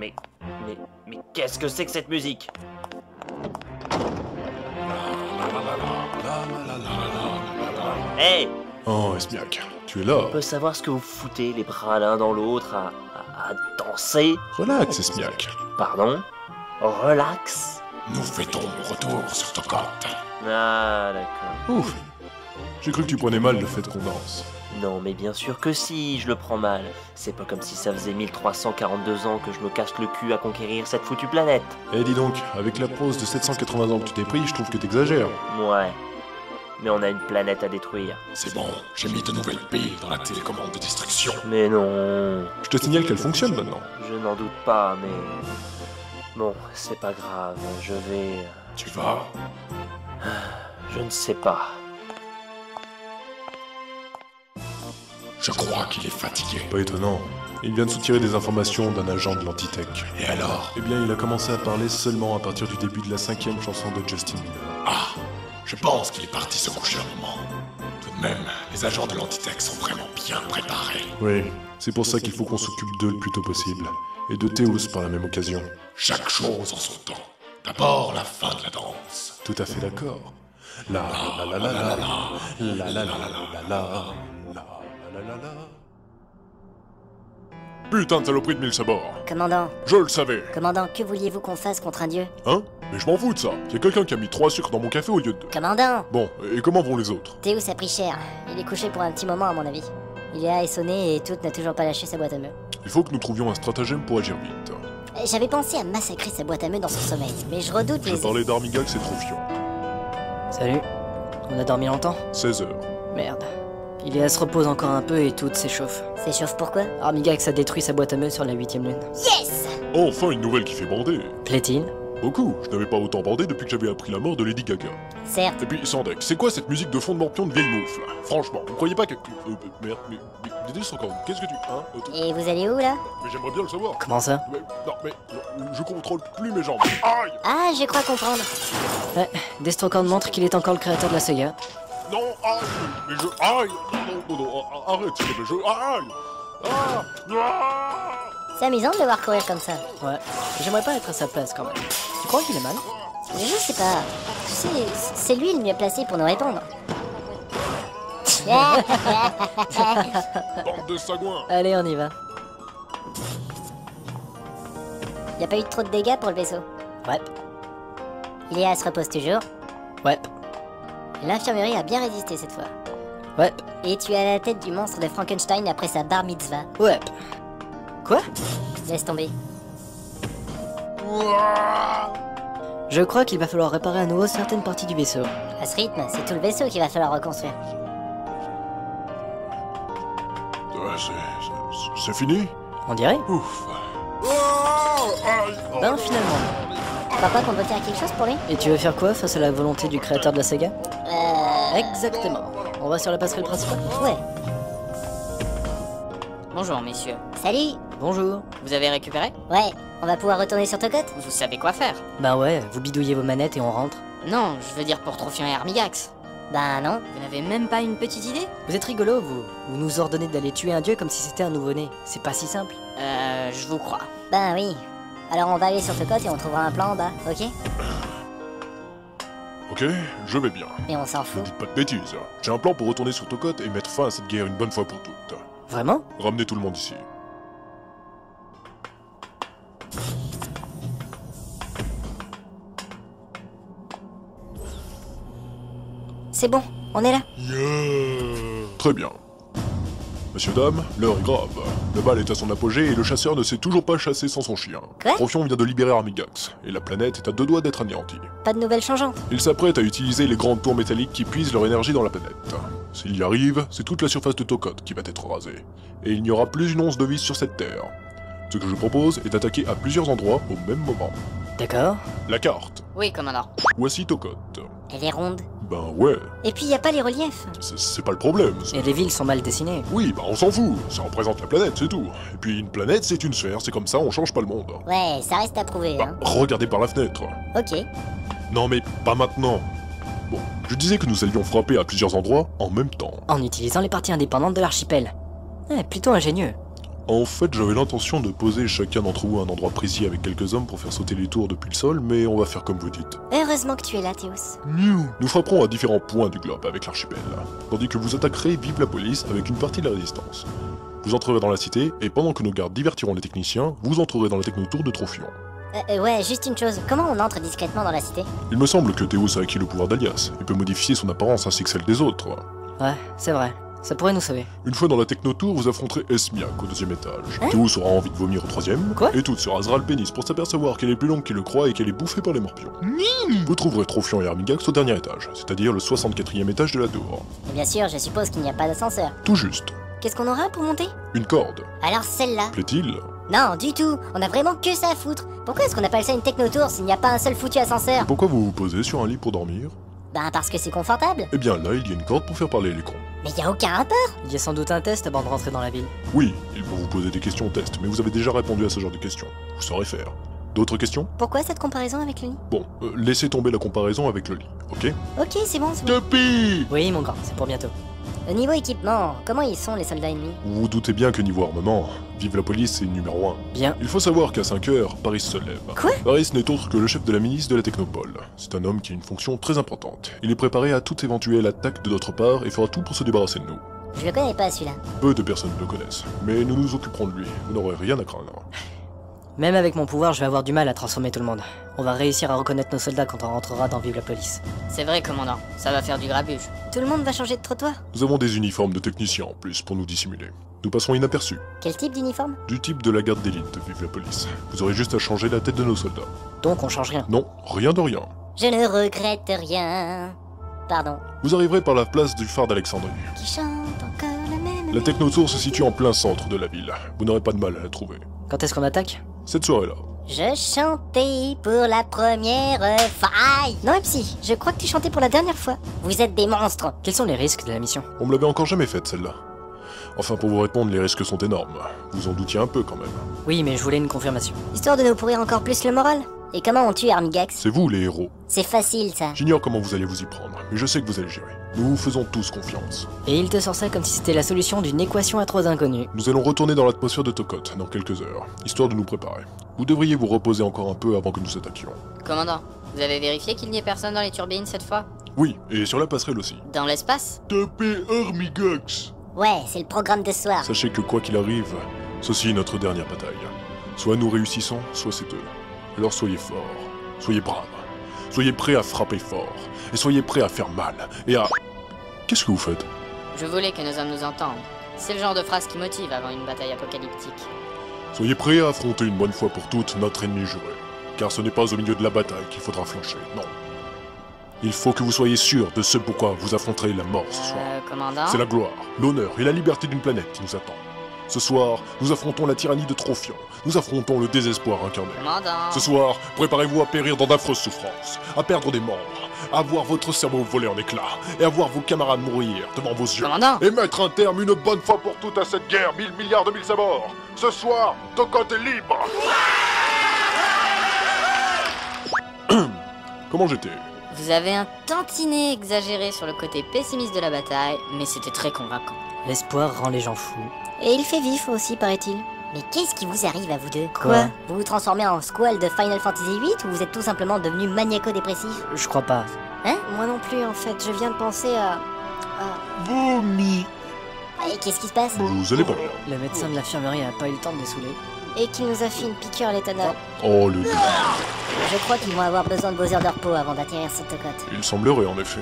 Mais... Mais qu'est-ce que c'est que cette musique? Hey! Oh, Esmiac, tu es là. On peut savoir ce que vous foutez les bras l'un dans l'autre à danser? Relax, Esmiac. Pardon? Relax? Nous fêtons mon retour sur Tocotte. Ah, d'accord. Ouf. J'ai cru que tu prenais mal le fait qu'on danse. Non, mais bien sûr que si, je le prends mal. C'est pas comme si ça faisait 1342 ans que je me casse le cul à conquérir cette foutue planète. Eh dis donc, avec la prose de 780 ans que tu t'es pris, je trouve que t'exagères. Ouais. Mais on a une planète à détruire. C'est bon, j'ai mis de nouvelles piles dans la télécommande de destruction. Mais non. Je te signale qu'elle fonctionne maintenant. Je n'en doute pas, mais... Bon, c'est pas grave, je vais... Tu vas? Je ne sais pas. Je crois qu'il est fatigué. Pas étonnant. Il vient de soutirer des informations d'un agent de l'Antitech. Et alors? Eh bien, il a commencé à parler seulement à partir du début de la 5e chanson de Justin Bieber. Ah, je pense qu'il est parti se coucher un moment. Tout de même, les agents de l'Antitech sont vraiment bien préparés. Oui, c'est pour ça qu'il faut qu'on s'occupe d'eux le plus tôt possible. Et de Théos par la même occasion. Chaque chose en son temps. D'abord, la fin de la danse. Tout à fait d'accord. La la la la la la la la la la la la. Putain de saloperie de mille sabords. Commandant, Je le savais. commandant, que vouliez-vous qu'on fasse contre un dieu? Hein? Mais je m'en fous de ça. Il y a quelqu'un qui a mis 3 sucres dans mon café au lieu de 2. Commandant! Bon, et comment vont les autres? Théos a pris cher. Il est couché pour un petit moment à mon avis. Il est là et sonné et Tout n'a toujours pas lâché sa boîte à meux. Il faut que nous trouvions un stratagème pour agir vite. J'avais pensé à massacrer sa boîte à meux dans son sommeil, mais je redoute Je les... parlais d'Armigax, c'est trop fiant. Salut. On a dormi longtemps? 16 heures. Merde. Ilias se repose encore un peu et tout s'échauffe. S'échauffe pourquoi? Armigax a détruit sa boîte à meux sur la 8ème lune. Yes! Enfin une nouvelle qui fait bander. Plaît-il? Beaucoup. Je n'avais pas autant bandé depuis que j'avais appris la mort de Lady Gaga. Certes. Et puis, Sandek, c'est quoi cette musique de fond de morpion de vieille moufle? Franchement, vous croyez pas que... merde, mais encore, qu'est-ce que tu... Hein Et vous allez où là? Mais j'aimerais bien le savoir. Comment ça? Mais, non, mais... je contrôle plus mes jambes. Aïe! Ah, je crois comprendre. Ouais, Destrocorn montre qu'il est encore le créateur de la Sega. Non, aïe! Mais je... Aïe! Non, arrête, s'il te plaît, je... Aïe! Ah! Ah! C'est amusant de le voir courir comme ça. Ouais, j'aimerais pas être à sa place quand même. Tu crois qu'il est mal? Je sais pas. Tu sais, c'est lui le mieux placé pour nous répondre. Bande de sagouins! Allez, on y va. Y a pas eu trop de dégâts pour le vaisseau. Ouais, Ilias se repose toujours. ouais, L'infirmerie a bien résisté cette fois. ouais, Et tu es à la tête du monstre de Frankenstein après sa bar mitzvah. ouais. Quoi? Laisse tomber. Je crois qu'il va falloir réparer à nouveau certaines parties du vaisseau. À ce rythme, c'est tout le vaisseau qu'il va falloir reconstruire. C'est fini? On dirait? Ouf. Ben finalement. Tu crois pas qu'on peut faire quelque chose pour lui? Et tu veux faire quoi face à la volonté du créateur de la Sega? Exactement. On va sur la passerelle principale? Ouais. Bonjour messieurs, Salut! Bonjour. vous avez récupéré? Ouais, on va pouvoir retourner sur Tocotte? Vous savez quoi faire? Ben ouais, vous bidouillez vos manettes et on rentre. Non, je veux dire pour Trophion et Armigax. Bah non. Vous n'avez même pas une petite idée? Vous êtes rigolo, vous. Vous nous ordonnez d'aller tuer un dieu comme si c'était un nouveau-né. C'est pas si simple. Je vous crois. Ben oui. Alors on va aller sur Tocotte et on trouvera un plan en bas, ok? Ok, je vais bien. Mais on s'en Ne fout. dites pas de bêtises. J'ai un plan pour retourner sur Tocotte et mettre fin à cette guerre une bonne fois pour toutes. Vraiment? Ramenez tout le monde ici. C'est bon, on est là. Très bien. Messieurs, dames, l'heure est grave. Le bal est à son apogée et le chasseur ne sait toujours pas chasser sans son chien. Quoi? Trophion vient de libérer Armigax, et la planète est à 2 doigts d'être anéantie. Pas de nouvelles changeantes. Il s'apprête à utiliser les grandes tours métalliques qui puisent leur énergie dans la planète. S'il y arrive, c'est toute la surface de Tocotte qui va être rasée. Et il n'y aura plus une once de vie sur cette terre. Ce que je propose est d'attaquer à plusieurs endroits au même moment. D'accord. La carte. Oui, commandant. Voici Tocotte. Elle est ronde. Ben ouais, Et puis y a pas les reliefs. c'est pas le problème. ça. Et les villes sont mal dessinées. Oui, bah on s'en fout, ça représente la planète, c'est tout. Et puis une planète, c'est une sphère, c'est comme ça, on change pas le monde. Ouais, ça reste à prouver, Bah, hein. regardez par la fenêtre. Ok. Non mais pas maintenant. Bon, je disais que nous allions frapper à plusieurs endroits en même temps. En utilisant les parties indépendantes de l'archipel. Plutôt ingénieux. En fait, j'avais l'intention de poser chacun d'entre vous à un endroit précis avec quelques hommes pour faire sauter les tours depuis le sol, mais on va faire comme vous dites. Heureusement que tu es là, Théos. Nous frapperons à différents points du globe avec l'archipel, tandis que vous attaquerez Vive la Police avec une partie de la résistance. Vous entrerez dans la cité, et pendant que nos gardes divertiront les techniciens, vous entrerez dans la technotour de Trophion. Ouais, juste une chose. Comment on entre discrètement dans la cité? Il me semble que Théos a acquis le pouvoir d'Alias, et peut modifier son apparence ainsi que celle des autres. Ouais, c'est vrai. Ça pourrait nous sauver. Une fois dans la technotour, vous affronterez Esmiak au 2e étage. Théos aura envie de vomir au 3e. Quoi? Et Tout se rasera le pénis pour s'apercevoir qu'elle est plus longue qu'il le croit et qu'elle est bouffée par les morpions. Vous trouverez Trophion et Armigax au dernier étage, c'est-à-dire le 64e étage de la tour. Et bien sûr, je suppose qu'il n'y a pas d'ascenseur. Tout juste. Qu'est-ce qu'on aura pour monter? Une corde. Alors celle-là? Plaît-il? Non, du tout. On a vraiment que ça à foutre. Pourquoi est-ce qu'on appelle ça une technotour s'il n'y a pas un seul foutu ascenseur? Pourquoi vous vous posez sur un lit pour dormir? Ben parce que c'est confortable. Eh bien là, il y a une corde pour faire parler les cons. Mais y a aucun rapport. Il y a sans doute un test avant de rentrer dans la ville. Oui, ils vont vous poser des questions au test, mais vous avez déjà répondu à ce genre de questions. Vous saurez faire. D'autres questions? Pourquoi cette comparaison avec le lit? Bon, laissez tomber la comparaison avec le lit, ok? Ok, c'est bon, c'est bon. Depuis! Oui, mon grand, c'est pour bientôt. Au niveau équipement, comment ils sont les soldats ennemis? Vous vous doutez bien que niveau armement, Vive la Police c'est numéro 1. Bien. Il faut savoir qu'à 5 heures, Paris se lève. Quoi? Paris n'est autre que le chef de la milice de la Technopole. C'est un homme qui a une fonction très importante. Il est préparé à toute éventuelle attaque de notre part et fera tout pour se débarrasser de nous. Je le connais pas celui-là. Peu de personnes le connaissent, mais nous nous occuperons de lui. Vous n'aurez rien à craindre. Même avec mon pouvoir, je vais avoir du mal à transformer tout le monde. On va réussir à reconnaître nos soldats quand on rentrera dans Vive la Police. C'est vrai, commandant. Ça va faire du grabuge. Tout le monde va changer de trottoir? Nous avons des uniformes de techniciens en plus pour nous dissimuler. Nous passerons inaperçus. Quel type d'uniforme? Du type de la garde d'élite de Vive la Police. Vous aurez juste à changer la tête de nos soldats. Donc on change rien. Non, rien de rien. Je ne regrette rien. Pardon. Vous arriverez par la place du phare d'Alexandrie. Qui chante encore la même. La technotour se situe en plein centre de la ville. Vous n'aurez pas de mal à la trouver. Quand est-ce qu'on attaque? Cette soirée-là. Je chantais pour la première fois. Aïe! Non, Epsi, je crois que tu chantais pour la dernière fois. Vous êtes des monstres. Quels sont les risques de la mission? On me l'avait encore jamais faite, celle-là. Enfin, pour vous répondre, les risques sont énormes. Vous en doutiez un peu, quand même. Oui, mais je voulais une confirmation. Histoire de nous pourrir encore plus le moral. Et comment on tue Armigax? C'est vous, les héros. C'est facile, ça. J'ignore comment vous allez vous y prendre, mais je sais que vous allez gérer. Nous vous faisons tous confiance. Et il te sort ça comme si c'était la solution d'une équation à 3 inconnus. Nous allons retourner dans l'atmosphère de Tokot dans quelques heures, histoire de nous préparer. Vous devriez vous reposer encore un peu avant que nous attaquions. Commandant, vous avez vérifié qu'il n'y ait personne dans les turbines cette fois? Oui, et sur la passerelle aussi. Dans l'espace? Tapez Armigax! Ouais, c'est le programme de ce soir. Sachez que quoi qu'il arrive, ceci est notre dernière bataille. Soit nous réussissons, soit c'est eux. Alors soyez forts, soyez braves, soyez prêts à frapper fort, et soyez prêts à faire mal, et à... Qu'est-ce que vous faites? Je voulais que nos hommes nous entendent. C'est le genre de phrase qui motive avant une bataille apocalyptique. Soyez prêts à affronter une bonne fois pour toutes notre ennemi juré. Car ce n'est pas au milieu de la bataille qu'il faudra flancher, non. Il faut que vous soyez sûrs de ce pourquoi vous affronterez la mort ce soir. Commandant? C'est la gloire, l'honneur et la liberté d'une planète qui nous attend. Ce soir, nous affrontons la tyrannie de Trophion. Nous affrontons le désespoir incarné. Commandant? Ce soir, préparez-vous à périr dans d'affreuses souffrances, à perdre des membres, à voir votre cerveau voler en éclats, et à voir vos camarades mourir devant vos yeux. Commandant? Et mettre un terme une bonne fois pour toutes à cette guerre, 1000 milliards de mille morts. Ce soir, Tokot est libre. Comment j'étais? Vous avez un tantinet exagéré sur le côté pessimiste de la bataille, mais c'était très convaincant. L'espoir rend les gens fous. Et il fait vif aussi, paraît-il. Mais qu'est-ce qui vous arrive à vous deux? Quoi? Vous vous transformez en squale de Final Fantasy VIII ou vous êtes tout simplement devenu maniaco-dépressif? Je crois pas. Hein? Moi non plus, en fait. Je viens de penser à... Vomi. Et qu'est-ce qui se passe? Vous allez pas bien. Le médecin de l'infirmerie a pas eu le temps de les saouler. Et qu'il nous a fait une piqûre à l'éthanol. Oh, le... Je crois qu'ils vont avoir besoin de vos heures de repos avant d'atterrir sur Tokot. Il semblerait en effet.